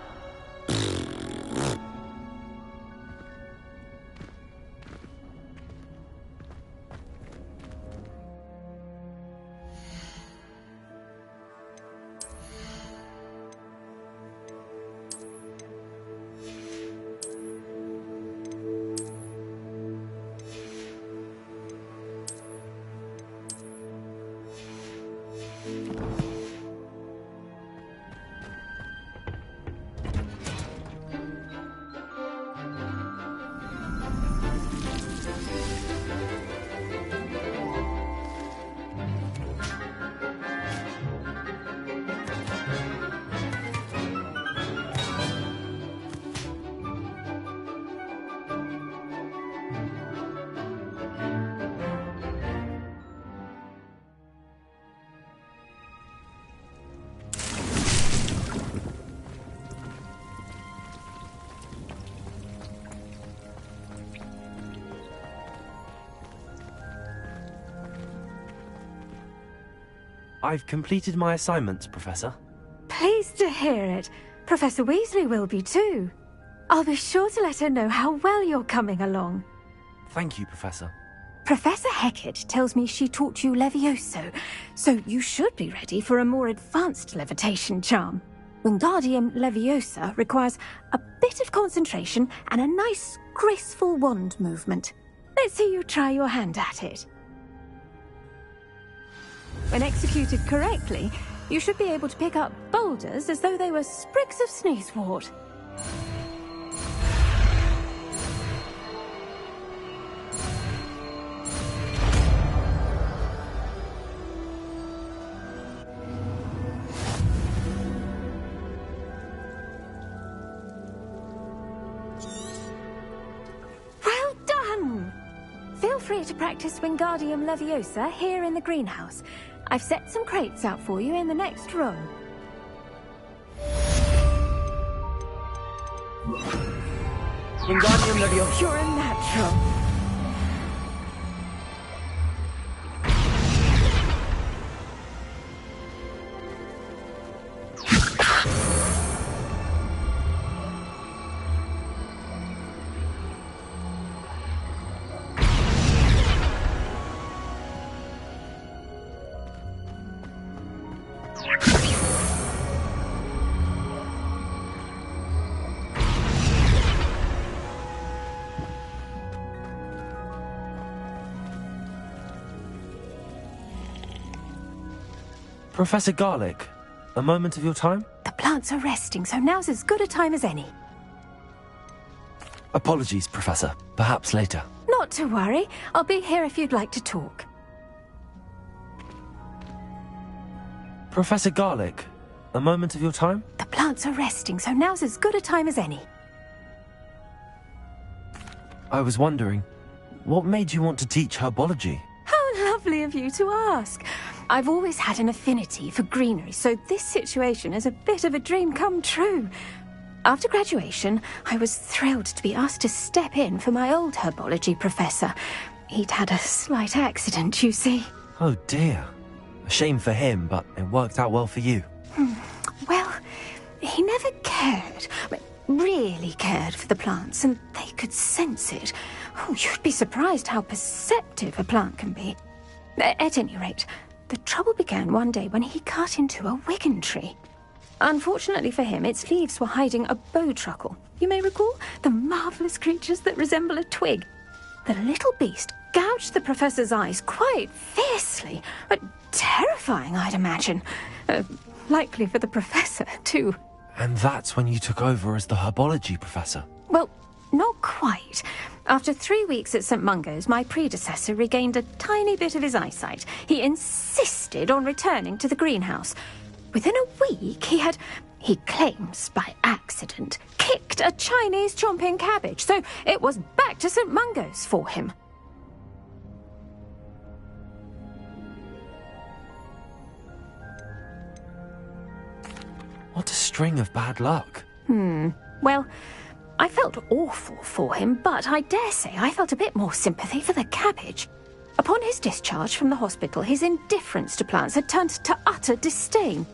I've completed my assignments, Professor. Pleased to hear it. Professor Weasley will be too. I'll be sure to let her know how well you're coming along. Thank you, Professor. Professor Hecat tells me she taught you Levioso, so you should be ready for a more advanced levitation charm. Wingardium Leviosa requires a bit of concentration and a nice, graceful wand movement. Let's see you try your hand at it. When executed correctly, you should be able to pick up boulders as though they were sprigs of sneezewort. Well done! Feel free to practice Wingardium Leviosa here in the greenhouse. I've set some crates out for you in the next room. Wingardium Leviosa. You're a natural. Professor Garlick, a moment of your time? The plants are resting, so now's as good a time as any. Apologies, Professor. Perhaps later. Not to worry. I'll be here if you'd like to talk. Professor Garlick, a moment of your time? The plants are resting, so now's as good a time as any. I was wondering, what made you want to teach herbology? How lovely of you to ask. I've always had an affinity for greenery, so this situation is a bit of a dream come true. After graduation, I was thrilled to be asked to step in for my old herbology professor. He'd had a slight accident, you see. Oh dear. A shame for him, but it worked out well for you. Well, he never cared, really cared for the plants, and they could sense it. Oh, you'd be surprised how perceptive a plant can be. At any rate, the trouble began one day when he cut into a wigan tree. Unfortunately for him, its leaves were hiding a bowtruckle. You may recall the marvellous creatures that resemble a twig. The little beast gouged the professor's eyes quite fiercely, but terrifying, I'd imagine. Likely for the professor, too. And that's when you took over as the herbology professor? Well, not quite. After 3 weeks at St. Mungo's, my predecessor regained a tiny bit of his eyesight. He insisted on returning to the greenhouse. Within a week, he claims by accident, kicked a Chinese chomping cabbage, so it was back to St. Mungo's for him. string of bad luck. Well, I felt awful for him, but I dare say I felt a bit more sympathy for the cabbage. Upon his discharge from the hospital, his indifference to plants had turned to utter disdain.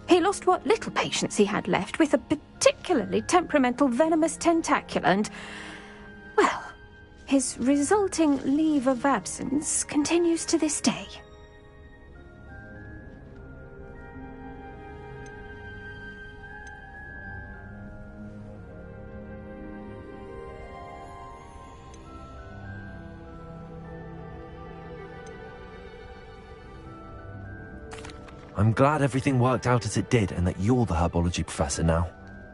He lost what little patience he had left with a particularly temperamental venomous tentacula and, well, his resulting leave of absence continues to this day. I'm glad everything worked out as it did and that you're the herbology professor now.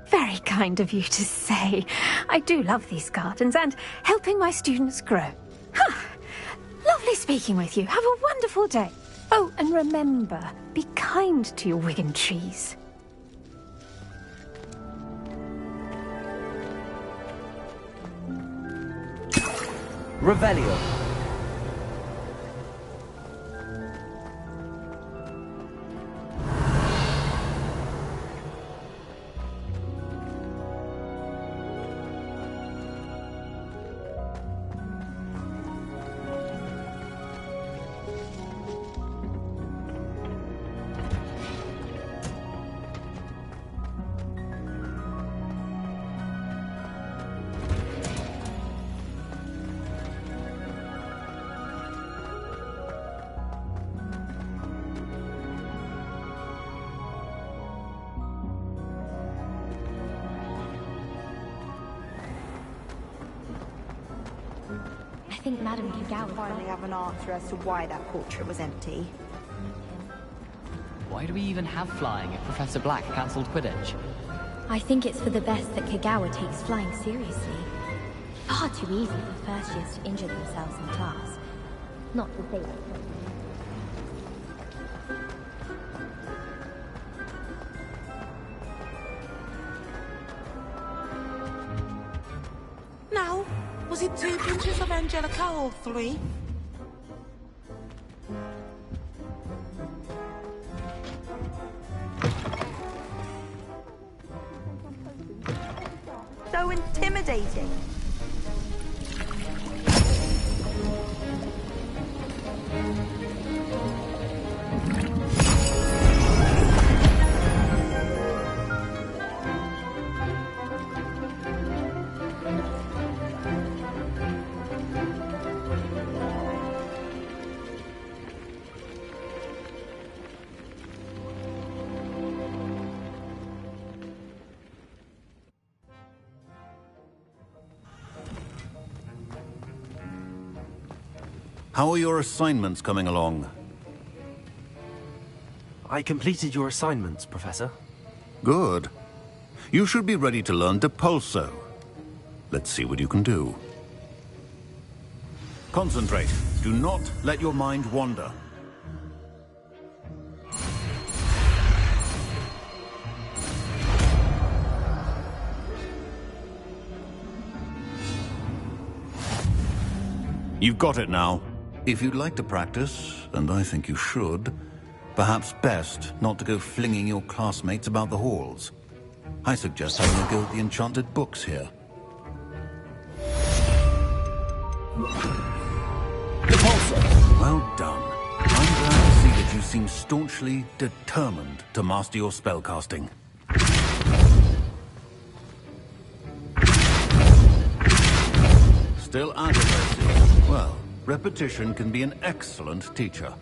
Very kind of you to say. I do love these gardens and helping my students grow. Lovely speaking with you. Have a wonderful day. Oh, and remember, be kind to your Wigan trees. Revelio. I think Madame Kagawa finally have an answer as to why that portrait was empty. Why do we even have flying if Professor Black cancelled Quidditch? I think it's for the best that Kagawa takes flying seriously. Far too easy for first years to injure themselves in class. Not to say that. Now, was it 2 pinches of Angelica or 3? So intimidating. How are your assignments coming along? I completed your assignments, Professor. Good. You should be ready to learn Depulso. Let's see what you can do. Concentrate. Do not let your mind wander. You've got it now. If you'd like to practice, and I think you should, perhaps best not to go flinging your classmates about the halls. I suggest having a go at the enchanted books here. Well done. I'm glad to see that you seem staunchly determined to master your spellcasting. Still aggravated? Well, repetition can be an excellent teacher.